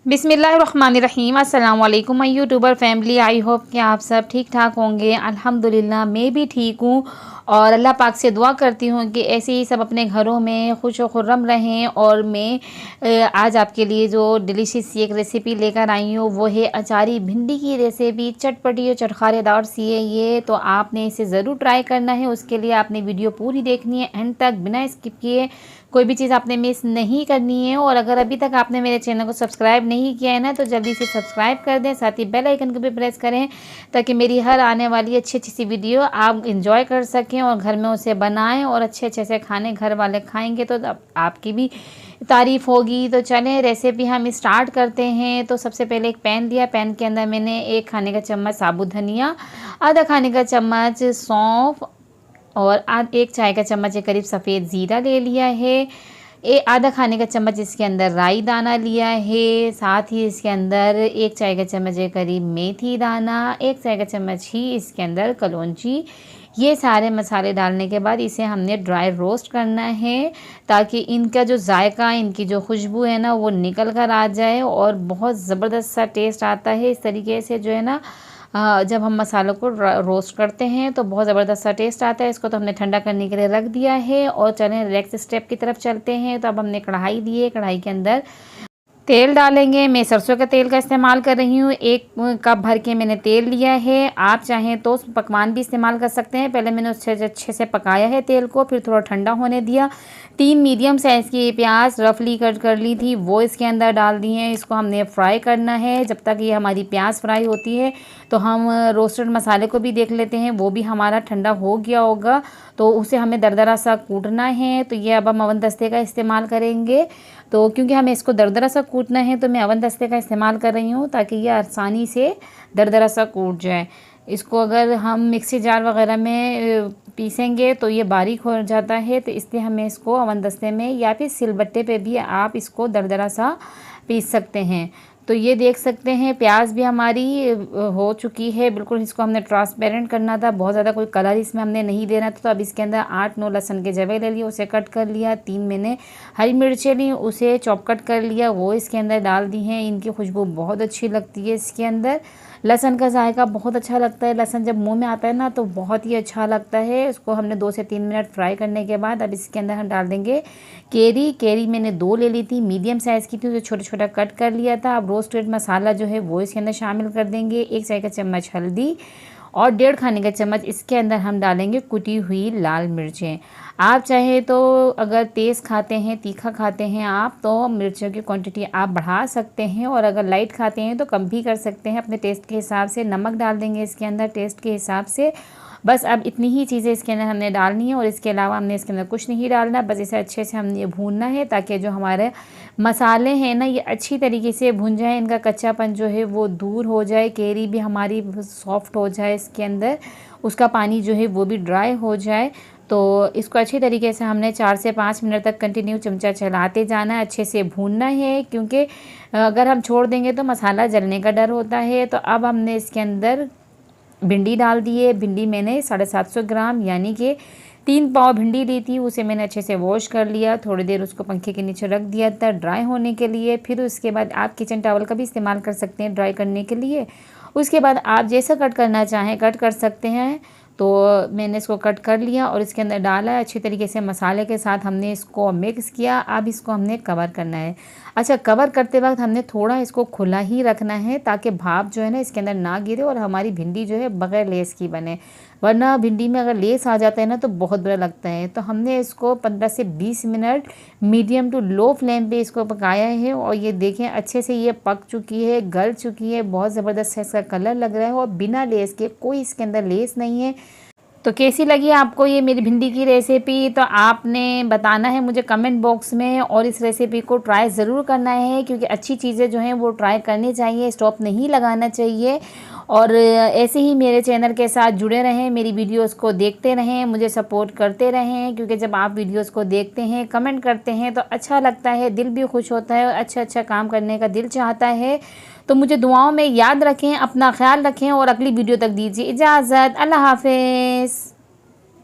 बिस्मिल्लाहिर्रहमानिर्रहीम। अस्सलाम वालेकुम my YouTuber family. I hope कि आप सब ठीक ठाक होंगे। अल्हम्दुलिल्लाह मैं भी ठीक हूँ और अल्लाह पाक से दुआ करती हूँ कि ऐसे ही सब अपने घरों में खुश व खुर्रम रहें। और मैं आज आपके लिए जो डिलीशियस एक रेसिपी लेकर आई हूँ वो है अचारी भिंडी की रेसिपी। चटपटी और चटखारेदार सी है ये, तो आपने इसे ज़रूर ट्राई करना है। उसके लिए आपने वीडियो पूरी देखनी है एंड तक, बिना स्किप किए। कोई भी चीज़ आपने मिस नहीं करनी है। और अगर अभी तक आपने मेरे चैनल को सब्सक्राइब नहीं किया है ना, तो जल्दी से सब्सक्राइब कर दें, साथ ही बेल आइकन को भी प्रेस करें ताकि मेरी हर आने वाली अच्छी अच्छी सी वीडियो आप इंजॉय कर सकें और घर में उसे बनाएं और अच्छे अच्छे से खाने घर वाले खाएंगे तो आपकी भी तारीफ़ होगी। तो चलें रेसिपी हम स्टार्ट करते हैं। तो सबसे पहले एक पैन लिया, पैन के अंदर मैंने 1 खाने का चम्मच साबुत धनिया, आधा खाने का चम्मच सौंफ और 1 चाय का चम्मच के करीब सफ़ेद ज़ीरा ले लिया है। आधा खाने का चम्मच इसके अंदर राई दाना लिया है। साथ ही इसके अंदर 1 चाय का चम्मच के करीब मेथी दाना, 1 चाय का चम्मच ही इसके अंदर कलौंजी। ये सारे मसाले डालने के बाद इसे हमने ड्राई रोस्ट करना है ताकि इनका जो जायका, इनकी जो खुशबू है ना वो निकल कर आ जाए और बहुत ज़बरदस्त सा टेस्ट आता है। इस तरीके से जो है ना जब हम मसालों को रोस्ट करते हैं तो बहुत ज़बरदस्त सा टेस्ट आता है। इसको तो हमने ठंडा करने के लिए रख दिया है और चलें नेक्स्ट स्टेप की तरफ चलते हैं। तो अब हमने कढ़ाई ली है, कढ़ाई के अंदर तेल डालेंगे। मैं सरसों का तेल का इस्तेमाल कर रही हूँ। 1 कप भर के मैंने तेल लिया है। आप चाहें तो पकवान भी इस्तेमाल कर सकते हैं। पहले मैंने उससे अच्छे से पकाया है तेल को, फिर थोड़ा ठंडा होने दिया। 3 मीडियम साइज़ की प्याज रफली कट कर ली थी, वो इसके अंदर डाल दी हैं। इसको हमने फ्राई करना है। जब तक ये हमारी प्याज फ्राई होती है तो हम रोस्टेड मसाले को भी देख लेते हैं, वो भी हमारा ठंडा हो गया होगा। तो उसे हमें दरदरा सा कूटना है। तो ये अब हम अवन दस्ते का इस्तेमाल करेंगे। तो क्योंकि हमें इसको दरदरा सा कूटना है तो मैं अवन दस्ते का इस्तेमाल कर रही हूँ ताकि ये आसानी से दरदरा सा कूट जाए। इसको अगर हम मिक्सी जार वगैरह में पीसेंगे तो ये बारीक हो जाता है, तो इसलिए हमें इसको अवन दस्ते में या फिर सिलबट्टे पे भी आप इसको दरदरा सा पीस सकते हैं। तो ये देख सकते हैं प्याज भी हमारी हो चुकी है बिल्कुल। इसको हमने ट्रांसपेरेंट करना था, बहुत ज़्यादा कोई कलर इसमें हमने नहीं देना था। तो अब इसके अंदर 8-9 लहसुन के जवे ले लिए, उसे कट कर लिया। 3 मैंने हरी मिर्चें ली, उसे चॉप कट कर लिया, वो इसके अंदर डाल दी हैं। इनकी खुशबू बहुत अच्छी लगती है इसके अंदर। लहसुन का जायका बहुत अच्छा लगता है, लहसुन जब मुंह में आता है ना तो बहुत ही अच्छा लगता है। इसको हमने 2 से 3 मिनट फ्राई करने के बाद अब इसके अंदर हम डाल देंगे केरी मैंने 2 ले ली थी, मीडियम साइज़ की थी, उसे छोटा छोटा कट कर लिया था। अब रोस्टेड मसाला जो है वो इसके अंदर शामिल कर देंगे। 1 चाय का चम्मच हल्दी और 1.5 खाने का चम्मच इसके अंदर हम डालेंगे कुटी हुई लाल मिर्चें। आप चाहे तो अगर तेज़ खाते हैं, तीखा खाते हैं आप, तो मिर्चों की क्वांटिटी आप बढ़ा सकते हैं और अगर लाइट खाते हैं तो कम भी कर सकते हैं अपने टेस्ट के हिसाब से। नमक डाल देंगे इसके अंदर टेस्ट के हिसाब से। बस अब इतनी ही चीज़ें इसके अंदर हमने डालनी है और इसके अलावा हमने इसके अंदर कुछ नहीं डालना। बस इसे अच्छे से हमने भूनना है ताकि जो हमारे मसाले हैं ना ये अच्छी तरीके से भुन जाए, इनका कच्चापन जो है वो दूर हो जाए, केरी भी हमारी सॉफ्ट हो जाए इसके अंदर, उसका पानी जो है वो भी ड्राई हो जाए। तो इसको अच्छी तरीके से हमने 4 से 5 मिनट तक कंटिन्यू चमचा चलाते जाना है, अच्छे से भूनना है, क्योंकि अगर हम छोड़ देंगे तो मसाला जलने का डर होता है। तो अब हमने इसके अंदर भिंडी डाल दी है। भिंडी मैंने 750 ग्राम यानी कि 3 पाव भिंडी ली थी, उसे मैंने अच्छे से वॉश कर लिया। थोड़ी देर उसको पंखे के नीचे रख दिया था ड्राई होने के लिए। फिर उसके बाद आप किचन टॉवल का भी इस्तेमाल कर सकते हैं ड्राई करने के लिए। उसके बाद आप जैसा कट करना चाहें कट कर सकते हैं। तो मैंने इसको कट कर लिया और इसके अंदर डाला है अच्छी तरीके से मसाले के साथ हमने इसको मिक्स किया। अब इसको हमने कवर करना है। अच्छा, कवर करते वक्त हमने थोड़ा इसको खुला ही रखना है ताकि भाप जो है ना इसके अंदर ना गिरे और हमारी भिंडी जो है बग़ैर लेस की बने, वरना भिंडी में अगर लेस आ जाता है ना तो बहुत बुरा लगता है। तो हमने इसको 15 से 20 minute medium to low flame पे इसको पकाया है और ये देखें अच्छे से ये पक चुकी है, गल चुकी है, बहुत ज़बरदस्त इसका कलर लग रहा है और बिना लेस के, कोई इसके अंदर लेस नहीं है। तो कैसी लगी आपको ये मेरी भिंडी की रेसिपी, तो आपने बताना है मुझे कमेंट बॉक्स में। और इस रेसिपी को ट्राई ज़रूर करना है क्योंकि अच्छी चीज़ें जो हैं वो ट्राई करनी चाहिए, स्टॉप नहीं लगाना चाहिए। और ऐसे ही मेरे चैनल के साथ जुड़े रहें, मेरी वीडियोस को देखते रहें, मुझे सपोर्ट करते रहें, क्योंकि जब आप वीडियोस को देखते हैं, कमेंट करते हैं तो अच्छा लगता है, दिल भी खुश होता है और अच्छा अच्छा काम करने का दिल चाहता है। तो मुझे दुआओं में याद रखें, अपना ख्याल रखें और अगली वीडियो तक दीजिए इजाज़त। अल्लाह हाफ़िज़।